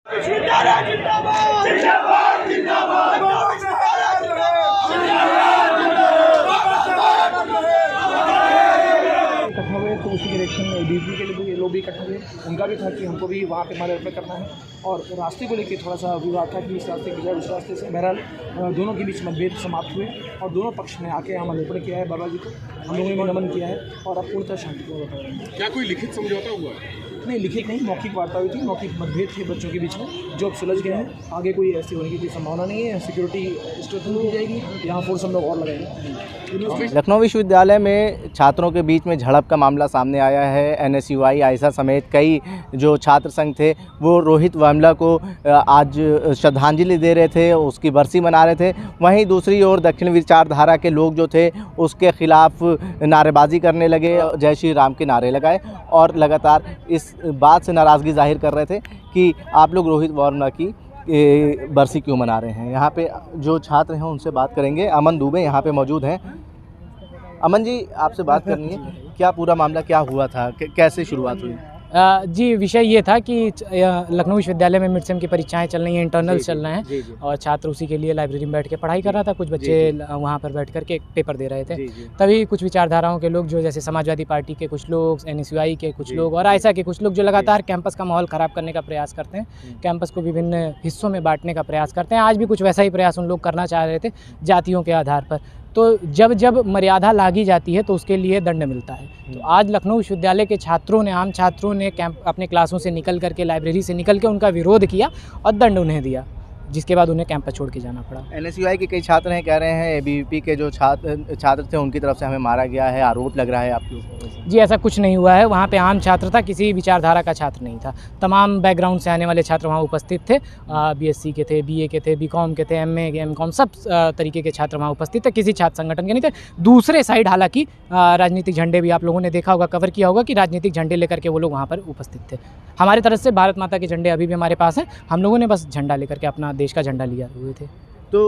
इकट्ठा हुए तो उसी के इलेक्शन में बीजेपी के लिए लोग भी इकट्ठा हुए, उनका भी था कि हमको भी वहाँ पे माल्यार्पण करना है और रास्ते को लेकर थोड़ा सा विवाद था कि इस रास्ते के उस रास्ते से। बहरहाल दोनों के बीच मतभेद समाप्त हुए और दोनों पक्ष ने आके यहाँ माल्यार्पण किया है बाबा जी को, हम लोगों ने भी नमन किया है और अब पूर्णतः शांतिपूर्ण होता है। क्या कोई लिखित समझौता हुआ है? नहीं, लिखित नहीं, मौखिक वार्ता हुई थी, मौखिक मतभेद थे बच्चों के बीच में जो अब सुलझ गए हैं। आगे कोई ऐसी होने की कोई संभावना नहीं है। सिक्योरिटी स्ट्रेंथन की जाएगी, यहाँ फोर्स हम लोग और लगाएंगे। लखनऊ विश्वविद्यालय में छात्रों के बीच में झड़प का मामला सामने आया है। एनएसयूआई, आइसा समेत कई जो छात्र संघ थे वो रोहित वेमुला को आज श्रद्धांजलि दे रहे थे, उसकी बरसी मना रहे थे। वहीं दूसरी ओर दक्षिण विचारधारा के लोग जो थे उसके खिलाफ नारेबाजी करने लगे, जय श्री राम के नारे लगाए और लगातार इस बात से नाराज़गी जाहिर कर रहे थे कि आप लोग रोहित वेमुला की बरसी क्यों मना रहे हैं। यहाँ पे जो छात्र हैं उनसे बात करेंगे। अमन दुबे यहाँ पे मौजूद हैं। अमन जी, आपसे बात करनी है, क्या पूरा मामला क्या हुआ था, कैसे शुरुआत हुई? जी, विषय ये था कि लखनऊ विश्वविद्यालय में मिड सेम की परीक्षाएं चल रही हैं, इंटरनल्स चल रहे हैं और छात्र उसी के लिए लाइब्रेरी में बैठ के पढ़ाई कर रहा था। कुछ बच्चे वहाँ पर बैठ कर के पेपर दे रहे थे। तभी कुछ विचारधाराओं के लोग जो जैसे समाजवादी पार्टी के कुछ लोग, एनएसयूआई के कुछ लोग और आइसा के कुछ लोग जो लगातार कैंपस का माहौल ख़राब करने का प्रयास करते हैं, कैंपस को विभिन्न हिस्सों में बांटने का प्रयास करते हैं। आज भी कुछ वैसा ही प्रयास उन लोग करना चाह रहे थे जातियों के आधार पर। तो जब जब मर्यादा लागी जाती है तो उसके लिए दंड मिलता है। तो आज लखनऊ विश्वविद्यालय के छात्रों ने, आम छात्रों ने अपने क्लासों से निकल करके, लाइब्रेरी से निकल के उनका विरोध किया और दंड उन्हें दिया, जिसके बाद उन्हें कैंपस छोड़ के जाना पड़ा। एनएसयूआई के कई छात्र हैं, कह रहे हैं एबीवीपी के जो छात्र थे उनकी तरफ से हमें मारा गया है, आरोप लग रहा है आपके ऊपर। जी, ऐसा कुछ नहीं हुआ है। वहाँ पे आम छात्र था, किसी विचारधारा का छात्र नहीं था। तमाम बैकग्राउंड से आने वाले छात्र वहाँ उपस्थित थे। बीएससी के थे, बीए के थे, बीकॉम के थे, एमए एमकॉम सब तरीके के छात्र वहाँ उपस्थित थे। किसी छात्र संगठन के नहीं थे। दूसरे साइड हालांकि राजनीतिक झंडे भी आप लोगों ने देखा होगा, कवर किया होगा कि राजनीतिक झंडे लेकर के वो लोग वहाँ पर उपस्थित थे। हमारी तरफ से भारत माता के झंडे अभी भी हमारे पास हैं। हम लोगों ने बस झंडा लेकर के, अपना देश का झंडा लिया हुए थे। तो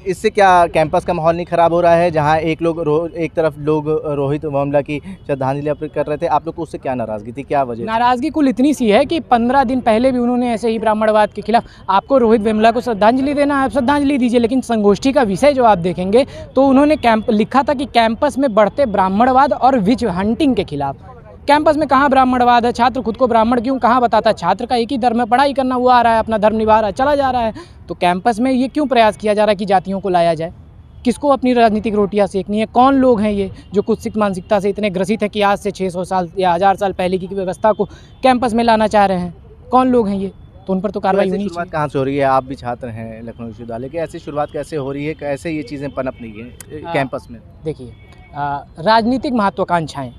इससे क्या कैंपस का माहौल नहीं ख़राब हो रहा है, जहां एक तरफ लोग रोहित वेमुला की श्रद्धांजलि अर्पित कर रहे थे? आप लोग को उससे क्या नाराज़गी थी, क्या वजह? नाराज़गी कुल इतनी सी है कि 15 दिन पहले भी उन्होंने ऐसे ही ब्राह्मणवाद के खिलाफ, आपको रोहित वेमुला को श्रद्धांजलि देना है, आप श्रद्धांजलि दीजिए, लेकिन संगोष्ठी का विषय जो आप देखेंगे तो उन्होंने लिखा था कि कैंपस में बढ़ते ब्राह्मणवाद और विच हंटिंग के खिलाफ। कैंपस में कहाँ ब्राह्मणवाद है? छात्र खुद को ब्राह्मण क्यों कहाँ बताता है? छात्र का एक ही धर्म में पढ़ाई करना, वो आ रहा है, अपना धर्म निभा रहा है, चला जा रहा है। तो कैंपस में ये क्यों प्रयास किया जा रहा है कि जातियों को लाया जाए? किसको अपनी राजनीतिक रोटियां सेकनी है? कौन लोग हैं ये जो कुत्सित मानसिकता से इतने ग्रसित हैं कि आज से 600 साल या 1000 साल पहले की व्यवस्था को कैंपस में लाना चाह रहे हैं? कौन लोग हैं ये? तो उन पर तो कार्रवाई होनी चाहिए। शुरुआत कहाँ से हो रही है? आप भी छात्र हैं लखनऊ विश्वविद्यालय के, ऐसी शुरुआत कैसे हो रही है, कैसे ये चीज़ें पनप रही है कैंपस में? देखिए, राजनीतिक महत्वाकांक्षाएँ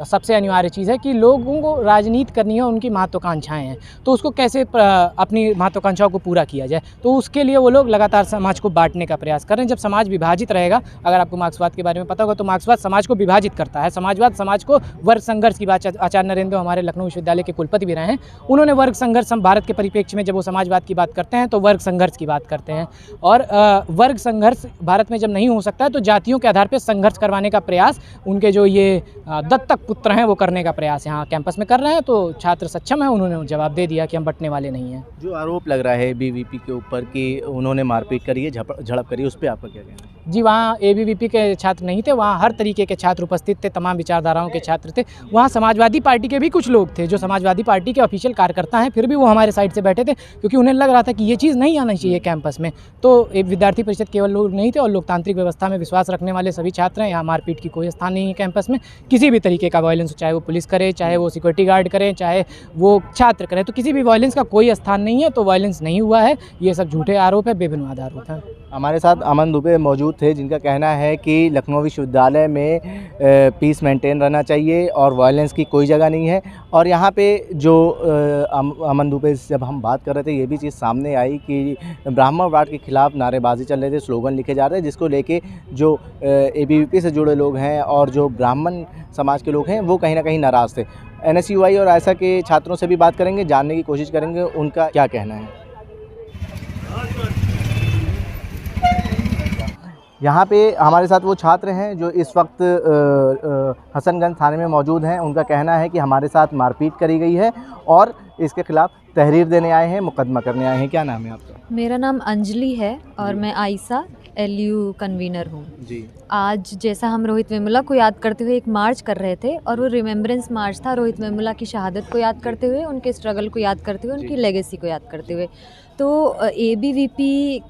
सबसे अनिवार्य चीज़ है कि लोगों को राजनीति करनी है, उनकी महत्वाकांक्षाएं हैं, तो उसको कैसे अपनी महत्वाकांक्षाओं को पूरा किया जाए, तो उसके लिए वो लोग लगातार समाज को बांटने का प्रयास कर रहे हैं। जब समाज विभाजित रहेगा, अगर आपको मार्क्सवाद के बारे में पता होगा तो मार्क्सवाद समाज को विभाजित करता है। समाजवाद समाज को वर्ग संघर्ष की बात, आचार्य नरेंद्र हमारे लखनऊ विश्वविद्यालय के कुलपति भी रहे हैं, उन्होंने वर्ग संघर्ष, भारत के परिप्रेक्ष्य में जब वो समाजवाद की बात करते हैं तो वर्ग संघर्ष की बात करते हैं। और वर्ग संघर्ष भारत में जब नहीं हो सकता है तो जातियों के आधार पर संघर्ष करवाने का प्रयास उनके जो ये दत्तक पुत्र हैं वो करने का प्रयास यहाँ कैंपस में कर रहे हैं। तो छात्र सक्षम है, उन्होंने जवाब दे दिया कि हम बंटने वाले नहीं हैं। जो आरोप लग रहा है बीवीपी के ऊपर कि उन्होंने मारपीट करी है, झड़प करी है, उस पर आपका क्या कहना है? जी, वहाँ एबीवीपी के छात्र नहीं थे, वहाँ हर तरीके के छात्र उपस्थित थे, तमाम विचारधाराओं के छात्र थे। वहाँ समाजवादी पार्टी के भी कुछ लोग थे जो समाजवादी पार्टी के ऑफिशियल कार्यकर्ता हैं, फिर भी वो हमारे साइड से बैठे थे क्योंकि उन्हें लग रहा था कि ये चीज़ नहीं आना चाहिए कैंपस में। तो एक विद्यार्थी परिषद केवल लोग नहीं थे और लोकतांत्रिक व्यवस्था में विश्वास रखने वाले सभी छात्र हैं। यहाँ मारपीट की कोई स्थान नहीं है कैंपस में। किसी भी तरीके का वायलेंस, चाहे वो पुलिस करे, चाहे वो सिक्योरिटी गार्ड करें, चाहे वो छात्र करें, तो किसी भी वायलेंस का कोई स्थान नहीं है। तो वायलेंस नहीं हुआ है, ये सब झूठे आरोप है, बेबुनियाद आरोप है। हमारे साथ अमन दुबे मौजूद थे, जिनका कहना है कि लखनऊ विश्वविद्यालय में पीस मेंटेन रहना चाहिए और वायलेंस की कोई जगह नहीं है। और यहाँ पे जो अमन दुबे से जब हम बात कर रहे थे, ये भी चीज़ सामने आई कि ब्राह्मणवाद के खिलाफ नारेबाजी चल रहे थे, स्लोगन लिखे जा रहे थे, जिसको लेके जो एबीवीपी से जुड़े लोग हैं और जो ब्राह्मण समाज के लोग हैं वो कहीं ना कहीं नाराज़ थे। एनएसयूआई और आइसा के छात्रों से भी बात करेंगे, जानने की कोशिश करेंगे उनका क्या कहना है। यहाँ पे हमारे साथ वो छात्र हैं जो इस वक्त हसनगंज थाने में मौजूद हैं। उनका कहना है कि हमारे साथ मारपीट करी गई है और इसके खिलाफ तहरीर देने आए हैं, मुकदमा करने आए हैं। क्या नाम है आपका? मेरा नाम अंजलि है और मैं आयशा LU कन्वीनर हूँ। जी। आज जैसा हम रोहित वेमुला को याद करते हुए एक मार्च कर रहे थे और वो रिमेम्बरेंस मार्च था रोहित वेमुला की शहादत को याद करते हुए, उनके स्ट्रगल को याद करते हुए, उनकी लेगेसी को याद करते हुए। तो ABVP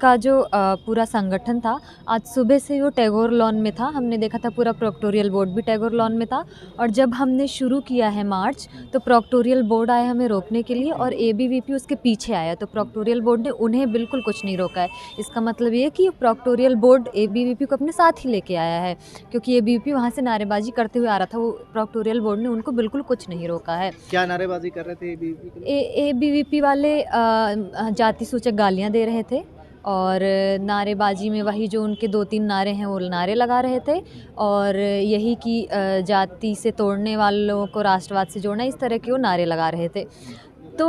का जो पूरा संगठन था, आज सुबह से वो टैगोर लॉन में था। हमने देखा था पूरा प्रोक्टोरियल बोर्ड भी टैगोर लॉन में था और जब हमने शुरू किया है मार्च तो प्रोक्टोरियल बोर्ड आया हमें रोकने के लिए और ABVP उसके पीछे आया। तो प्रोक्टोरियल बोर्ड ने उन्हें बिल्कुल कुछ नहीं रोका है। इसका मतलब ये कि प्रोक्टोरियल बोर्ड ABVP को अपने साथ ही लेके आया है, क्योंकि ABVP वहाँ से नारेबाजी करते हुए आ रहा था। वो प्रोक्टोरियल बोर्ड ने उनको बिल्कुल कुछ नहीं रोका है। क्या नारेबाजी कर रहे थे ABVP के? ABVP वाले जाति सूचक गालियाँ दे रहे थे और नारेबाजी में वही जो उनके 2-3 नारे हैं वो नारे लगा रहे थे और यही कि जाति से तोड़ने वालों को राष्ट्रवाद से जोड़ना, इस तरह के वो नारे लगा रहे थे। तो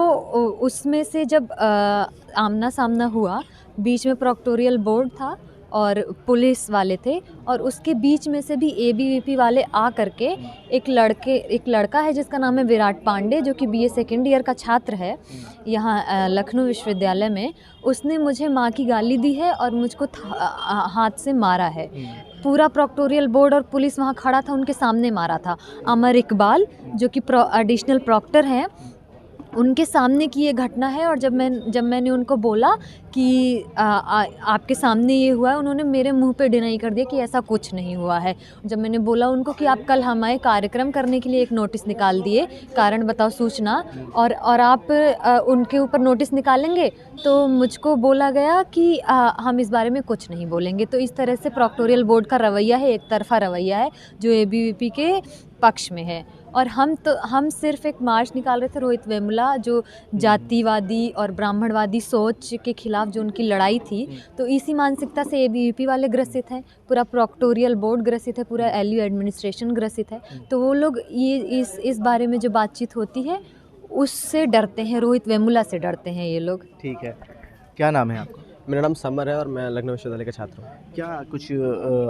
उसमें से जब आमना सामना हुआ, बीच में प्रोक्टोरियल बोर्ड था और पुलिस वाले थे और उसके बीच में से भी ABVP वाले आ करके एक लड़का है जिसका नाम है विराट पांडे, जो कि BA सेकेंड ईयर का छात्र है यहाँ लखनऊ विश्वविद्यालय में। उसने मुझे माँ की गाली दी है और मुझको हाथ से मारा है। पूरा प्रोक्टोरियल बोर्ड और पुलिस वहाँ खड़ा था, उनके सामने मारा था। अमर इकबाल जो कि एडिशनल प्रॉक्टर हैं, उनके सामने की ये घटना है। और जब मैंने उनको बोला कि आपके सामने ये हुआ है, उन्होंने मेरे मुंह पे डिनाई कर दिया कि ऐसा कुछ नहीं हुआ है। जब मैंने बोला उनको कि आप कल हमारे कार्यक्रम करने के लिए एक नोटिस निकाल दिए, कारण बताओ सूचना, और आप उनके ऊपर नोटिस निकालेंगे, तो मुझको बोला गया कि हम इस बारे में कुछ नहीं बोलेंगे। तो इस तरह से प्रोक्टोरियल बोर्ड का रवैया है, एक तरफा रवैया है जो ABVP के पक्ष में है। और हम सिर्फ एक मार्च निकाल रहे थे रोहित वेमुला, जो जातिवादी और ब्राह्मणवादी सोच के खिलाफ जो उनकी लड़ाई थी, तो इसी मानसिकता से ABVP वाले ग्रसित हैं, पूरा प्रोक्टोरियल बोर्ड ग्रसित है, पूरा LU एडमिनिस्ट्रेशन ग्रसित है। तो वो लोग ये इस बारे में जो बातचीत होती है उससे डरते हैं, रोहित वेमुला से डरते हैं ये लोग। ठीक है। क्या नाम है आपका? मेरा नाम समर है और मैं लखनऊ विश्वविद्यालय का छात्र हूँ। क्या कुछ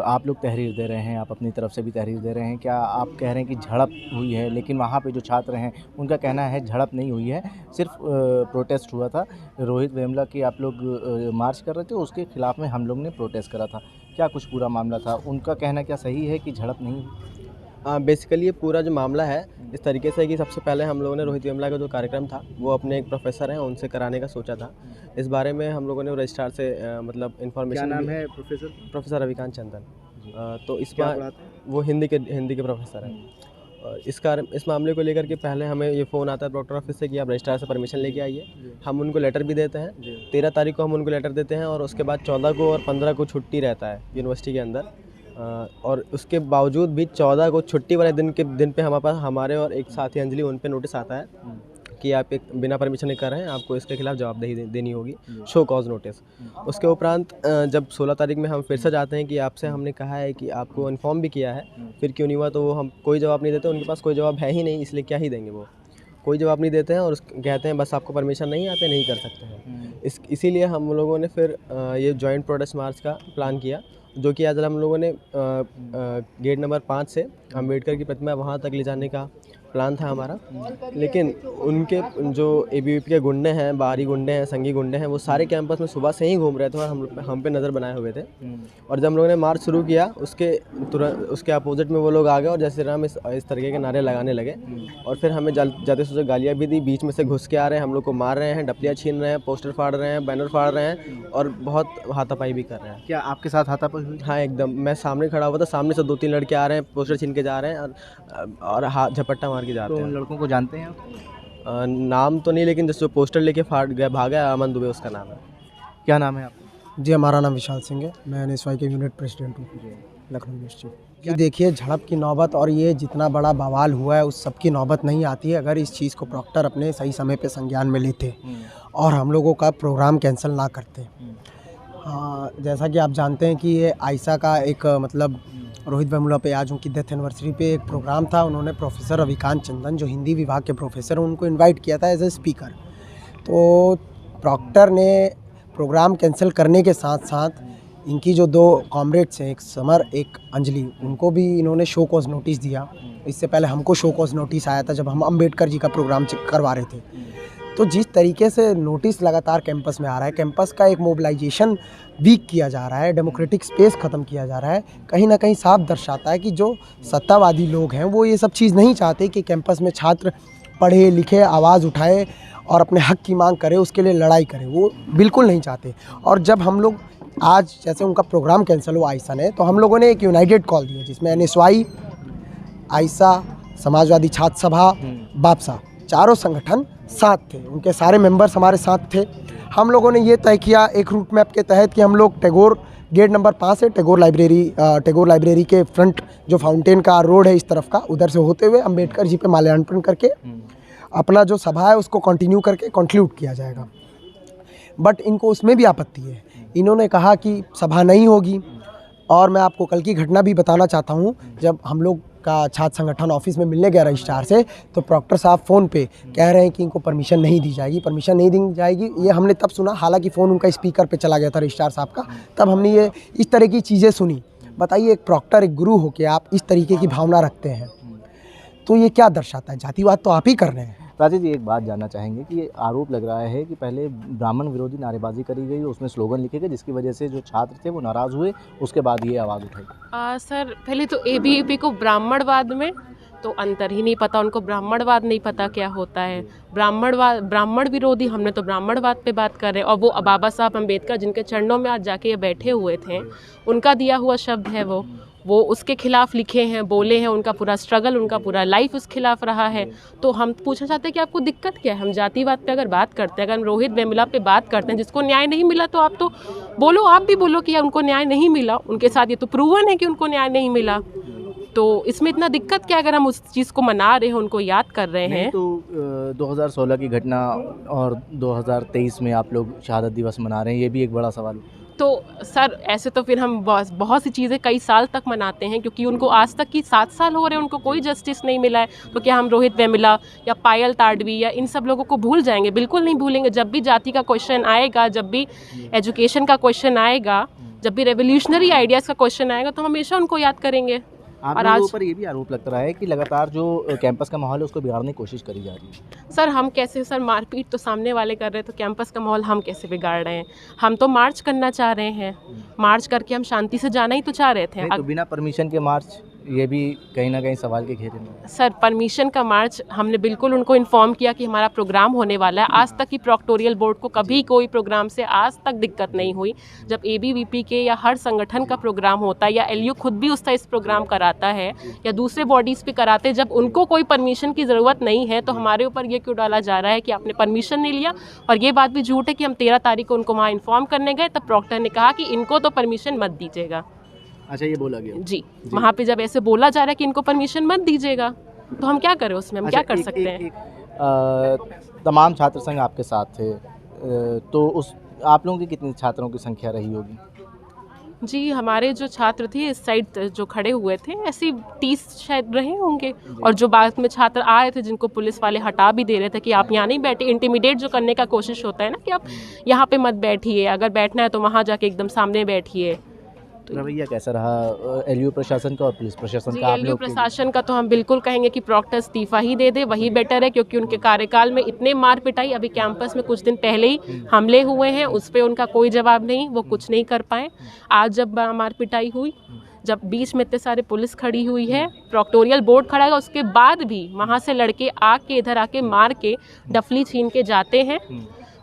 आप लोग तहरीर दे रहे हैं, आप अपनी तरफ से भी तहरीर दे रहे हैं, क्या आप कह रहे हैं कि झड़प हुई है, लेकिन वहाँ पे जो छात्र हैं उनका कहना है झड़प नहीं हुई है, सिर्फ प्रोटेस्ट हुआ था। रोहित वेमुला की आप लोग मार्च कर रहे थे, उसके खिलाफ में हम लोग ने प्रोटेस्ट करा था। क्या कुछ पूरा मामला था? उनका कहना क्या सही है कि झड़प नहीं हुई? बेसिकली ये पूरा जो मामला है इस तरीके से है कि सबसे पहले हम लोगों ने रोहित वेमुला का जो कार्यक्रम था वो अपने एक प्रोफेसर हैं उनसे कराने का सोचा था। इस बारे में हम लोगों ने रजिस्ट्रार से मतलब इन्फॉर्मेशन। क्या नाम है प्रोफेसर? प्रोफेसर रविकांत चंदन। तो इस बार वो हिंदी के प्रोफेसर हैं। इस मामले को लेकर के पहले हमें ये फ़ोन आता है डॉक्टर ऑफिस से कि आप रजिस्ट्रार से परमिशन लेके आइए। हम उनको लेटर भी देते हैं। 13 तारीख को हम उनको लेटर देते हैं और उसके बाद 14 को और 15 को छुट्टी रहता है यूनिवर्सिटी के अंदर। और उसके बावजूद भी 14 को छुट्टी वाले दिन पे हमारे पास हमारे और एक साथी अंजलि उन पे नोटिस आता है कि आप एक बिना परमिशन कर रहे हैं, आपको इसके खिलाफ जवाबदेही देनी होगी, शो कॉज नोटिस। उसके उपरांत जब 16 तारीख में हम फिर से जाते हैं कि आपसे हमने कहा है कि आपको इन्फॉर्म भी किया है, फिर क्यों नहीं हुआ, तो वो हम कोई जवाब नहीं देते। उनके पास कोई जवाब है ही नहीं, इसलिए क्या ही देंगे, वो कोई जवाब नहीं देते हैं और कहते हैं बस आपको परमिशन नहीं है, आप ये नहीं कर सकते हैं। इसीलिए हम लोगों ने फिर ये जॉइंट प्रोटेस्ट मार्च का प्लान किया, जो कि आज हम लोगों ने गेट नंबर 5 से अम्बेडकर की प्रतिमा वहाँ तक ले जाने का प्लान था हमारा। लेकिन उनके जो ABVP के गुंडे हैं, बाहरी गुंडे हैं, संगी गुंडे हैं, वो सारे कैंपस में सुबह से ही घूम रहे थे और हम पे नज़र बनाए हुए थे। और जब हम लोगों ने मार्च शुरू किया उसके अपोजिट में वो लोग आ गए और जय श्री राम इस तरीके के नारे लगाने लगे और फिर हमें जाते सोचे गालियाँ भी दी, बीच में से घुस के आ रहे हैं, हम लोग को मार रहे हैं, डपलियाँ छीन रहे हैं, पोस्टर फाड़ रहे हैं, बैनर फाड़ रहे हैं और बहुत हाथापाई भी कर रहे हैं। क्या आपके साथ हाथापाई हुई? हाँ एकदम, मैं सामने खड़ा हुआ था, सामने से 2-3 लड़के आ रहे हैं, पोस्टर छीन के जा रहे हैं और हाथ झपट्टा मार के जाते हैं। तो उन लड़कों को जानते हैं आप? नाम तो नहीं, लेकिन जिस जो पोस्टर लेके फाड़ गया भागा, अमन दुबे उसका नाम है। क्या नाम है आपका? जी, हमारा नाम विशाल सिंह है, मैं NSY के यूनिट प्रेसिडेंट हूँ लखनऊ यूनिवर्सिटी। देखिए, झड़प की नौबत और ये जितना बड़ा बवाल हुआ है उस सब की नौबत नहीं आती है अगर इस चीज़ को प्रॉक्टर अपने सही समय पे संज्ञान में लेते और हम लोगों का प्रोग्राम कैंसिल ना करते। जैसा कि आप जानते हैं कि ये आयशा का एक मतलब रोहित वेमुला पे आज उनकी डेथ एनिवर्सरी पे एक प्रोग्राम था। उन्होंने प्रोफेसर रविकांत चंदन जो हिंदी विभाग के प्रोफेसर हैं उनको इनवाइट किया था एज ए स्पीकर। तो प्रॉक्टर ने प्रोग्राम कैंसिल करने के साथ साथ इनकी जो 2 कॉमरेड्स हैं, एक समर एक अंजलि, उनको भी इन्होंने शो कॉज नोटिस दिया। इससे पहले हमको शो कॉज नोटिस आया था जब हम अम्बेडकर जी का प्रोग्राम करवा रहे थे। तो जिस तरीके से नोटिस लगातार कैंपस में आ रहा है, कैंपस का एक मोबिलाइजेशन वीक किया जा रहा है, डेमोक्रेटिक स्पेस ख़त्म किया जा रहा है, कहीं ना कहीं साफ दर्शाता है कि जो सत्तावादी लोग हैं वो ये सब चीज़ नहीं चाहते कि कैंपस में छात्र पढ़े लिखे, आवाज़ उठाए और अपने हक की मांग करे, उसके लिए लड़ाई करे, वो बिल्कुल नहीं चाहते। और जब हम लोग आज जैसे उनका प्रोग्राम कैंसिल हुआ आयसा ने, तो हम लोगों ने एक यूनाइटेड कॉल दी है जिसमें NSY, आयसा, समाजवादी छात्र सभा, बापसा, चारों संगठन साथ थे, उनके सारे मेंबर्स हमारे साथ थे। हम लोगों ने ये तय किया एक रूट मैप के तहत कि हम लोग टैगोर गेट नंबर 5 है, टैगोर लाइब्रेरी के फ्रंट जो फाउंटेन का रोड है इस तरफ का, उधर से होते हुए अम्बेडकर जी पे माल्यार्पण करके अपना जो सभा है उसको कंटिन्यू करके कंक्लूड किया जाएगा। बट इनको उसमें भी आपत्ति है। इन्होंने कहा कि सभा नहीं होगी। और मैं आपको कल की घटना भी बताना चाहता हूँ। जब हम लोग का छात्र संगठन ऑफिस में मिलने गया रजिस्ट्रार से, तो प्रॉक्टर साहब फ़ोन पे कह रहे हैं कि इनको परमिशन नहीं दी जाएगी। ये हमने तब सुना, हालांकि फ़ोन उनका स्पीकर पे चला गया था रजिस्ट्रार साहब का, तब हमने ये इस तरह की चीज़ें सुनी। बताइए, एक प्रॉक्टर, एक गुरु होके आप इस तरीके की भावना रखते हैं, तो ये क्या दर्शाता है? जातिवाद तो आप ही कर रहे हैं। राजेश जी, एक बात जानना चाहेंगे कि ये आरोप लग रहा है कि पहले ब्राह्मण विरोधी नारेबाजी करी गई, उसमें स्लोगन लिखे गए जिसकी वजह से जो छात्र थे वो नाराज़ हुए, उसके बाद ये आवाज़ उठाई। सर, पहले तो ABVP को ब्राह्मणवाद में तो अंतर ही नहीं पता, उनको ब्राह्मणवाद नहीं पता क्या होता है। ब्राह्मण विरोधी, हमने तो ब्राह्मणवाद पे बात कर रहे हैं। और वो बाबा साहब अम्बेडकर जिनके चरणों में आज जाके ये बैठे हुए थे, उनका दिया हुआ शब्द है वो उसके खिलाफ लिखे हैं, बोले हैं, उनका पूरा स्ट्रगल, उनका पूरा लाइफ उस खिलाफ रहा है। तो हम पूछना चाहते हैं कि आपको दिक्कत क्या है? हम जातिवाद पे अगर बात करते हैं, अगर हम रोहित वेमुला पे बात करते हैं, जिसको न्याय नहीं मिला, तो आप तो बोलो, आप भी बोलो कि उनको न्याय नहीं मिला। उनके साथ ये तो प्रूवन है कि उनको न्याय नहीं मिला, तो इसमें इतना दिक्कत क्या अगर हम उस चीज़ को मना रहे हैं, उनको याद कर रहे हैं। तो 2016 की घटना और 2023 में आप लोग शहादत दिवस मना रहे हैं, ये भी एक बड़ा सवाल है। तो सर, ऐसे तो फिर हम बहुत सी चीज़ें कई साल तक मनाते हैं, क्योंकि उनको आज तक की 7 साल हो रहे हैं, उनको कोई जस्टिस नहीं मिला है। तो क्या हम रोहित वेमुला या पायल ताडवी या इन सब लोगों को भूल जाएंगे? बिल्कुल नहीं भूलेंगे। जब भी जाति का क्वेश्चन आएगा, जब भी एजुकेशन का क्वेश्चन आएगा, जब भी रेवोल्यूशनरी आइडियाज़ का क्वेश्चन आएगा, तो हम हमेशा उनको याद करेंगे। आप लोगों पर ये भी आरोप लगता रहा है कि लगातार जो कैंपस का माहौल है उसको बिगाड़ने की कोशिश करी जा रही है। सर, हम कैसे? सर, मारपीट तो सामने वाले कर रहे हैं, तो कैंपस का माहौल हम कैसे बिगाड़ रहे हैं? हम तो मार्च करना चाह रहे हैं, मार्च करके हम शांति से जाना ही तो चाह रहे थे। तो बिना परमिशन के मार्च, ये भी कहीं ना कहीं सवाल के घेरे में है। सर, परमिशन का मार्च हमने बिल्कुल उनको इन्फॉर्म किया कि हमारा प्रोग्राम होने वाला है। आज तक की प्रॉक्टोरियल बोर्ड को कभी कोई प्रोग्राम से आज तक दिक्कत नहीं हुई। जब ABVP के या हर संगठन का प्रोग्राम होता है, या LU खुद भी उसका इस प्रोग्राम कराता है, या दूसरे बॉडीज़ पे कराते हैं, जब उनको कोई परमिशन की ज़रूरत नहीं है, तो हमारे ऊपर ये क्यों डाला जा रहा है कि आपने परमिशन नहीं लिया? और ये बात भी झूठ है कि हम 13 तारीख को उनको वहाँ इन्फॉर्म करने गए, तब प्रॉक्टर ने कहा कि इनको तो परमिशन मत दीजिएगा। अच्छा, ये बोला गया? जी, वहाँ पे जब ऐसे बोला जा रहा है कि इनको परमिशन मत दीजिएगा, तो हम क्या करें उसमें? हम क्या कर सकते हैं? तमाम छात्र संघ आपके साथ थे, तो उस आप लोगों की कितनी छात्रों की संख्या रही होगी? जी, हमारे जो छात्र थे इस साइड जो खड़े हुए थे, ऐसे 30 शायद रहे होंगे। और जो बाद में छात्र आए थे, जिनको पुलिस वाले हटा भी दे रहे थे कि आप यहाँ नहीं बैठे, इंटिमिडेट जो करने का कोशिश होता है ना, कि आप यहाँ पे मत बैठिए, अगर बैठना है तो वहाँ जाके एकदम सामने बैठिए। तो रवैया कैसा रहा LU प्रशासन का और पुलिस प्रशासन का? आप LU लोग प्रशासन का तो हम बिल्कुल कहेंगे कि प्रॉक्टर इस्तीफा ही दे दे, वही बेटर है, क्योंकि उनके कार्यकाल में इतने मार पिटाई, अभी कैंपस में कुछ दिन पहले ही हमले हुए हैं, उस पर उनका कोई जवाब नहीं, वो कुछ नहीं कर पाए। आज जब मार पिटाई हुई, जब बीच में इतने सारे पुलिस खड़ी हुई है, प्रॉक्टोरियल बोर्ड खड़ा है, उसके बाद भी वहाँ से लड़के आके इधर आके मार के डफली छीन के जाते हैं,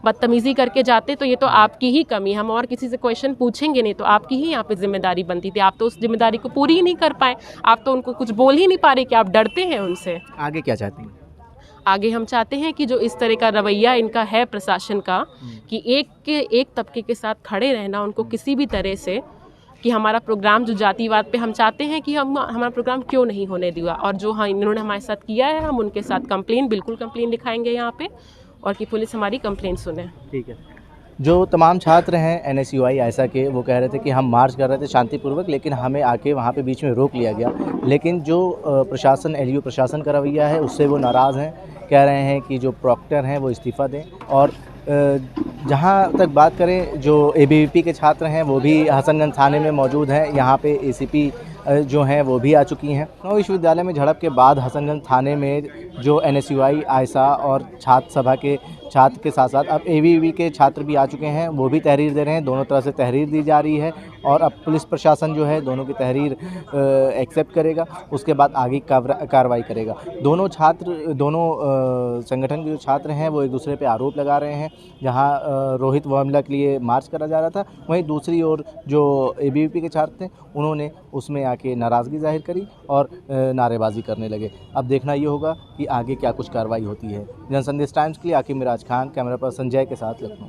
बदतमीज़ी करके जाते, तो ये तो आपकी ही कमी। हम और किसी से क्वेश्चन पूछेंगे नहीं, तो आपकी ही यहाँ पे जिम्मेदारी बनती थी। आप तो उस जिम्मेदारी को पूरी ही नहीं कर पाए, आप तो उनको कुछ बोल ही नहीं पा रहे कि आप डरते हैं उनसे। आगे क्या चाहते हैं? आगे हम चाहते हैं कि जो इस तरह का रवैया इनका है प्रशासन का, कि एक तबके के साथ खड़े रहना, उनको किसी भी तरह से, कि हमारा प्रोग्राम जो जातिवाद पे, हम चाहते हैं कि हमारा प्रोग्राम क्यों नहीं होने दिया, और जो इन्होंने हमारे साथ किया है, हम उनके साथ बिल्कुल कंप्लेन लिखाएंगे यहाँ पे, और कि पुलिस हमारी कंप्लेंट सुने। ठीक है। जो तमाम छात्र हैं NSUI आयसा के, वो कह रहे थे कि हम मार्च कर रहे थे शांतिपूर्वक, लेकिन हमें आके वहाँ पे बीच में रोक लिया गया। लेकिन जो प्रशासन, LU प्रशासन का रवैया है, उससे वो नाराज़ हैं। कह रहे हैं कि जो प्रॉक्टर हैं वो इस्तीफ़ा दें। और जहाँ तक बात करें, जो ABVP के छात्र हैं वो भी हसनगंज थाने में मौजूद हैं। यहाँ पे ACP जो हैं वो भी आ चुकी हैं। लखनऊ विश्वविद्यालय में झड़प के बाद हसनगंज थाने में जो NSUI आयसा और छात्र सभा के छात्र के साथ साथ अब एबीवीपी के छात्र भी आ चुके हैं, वो भी तहरीर दे रहे हैं। दोनों तरफ से तहरीर दी जा रही है और अब पुलिस प्रशासन जो है दोनों की तहरीर एक्सेप्ट करेगा, उसके बाद आगे कार्रवाई करेगा। दोनों संगठन के जो छात्र हैं वो एक दूसरे पे आरोप लगा रहे हैं। जहां रोहित वामला के लिए मार्च करा जा रहा था, वहीं दूसरी ओर जो एबीवीपी के छात्र थे उन्होंने उसमें आके नाराज़गी जाहिर करी और नारेबाजी करने लगे। अब देखना ये होगा कि आगे क्या कुछ कार्रवाई होती है। जनसंदेश टाइम्स के लिए आकिब मिराज खान, कैमरा पर्सन जय के साथ, लखनऊ।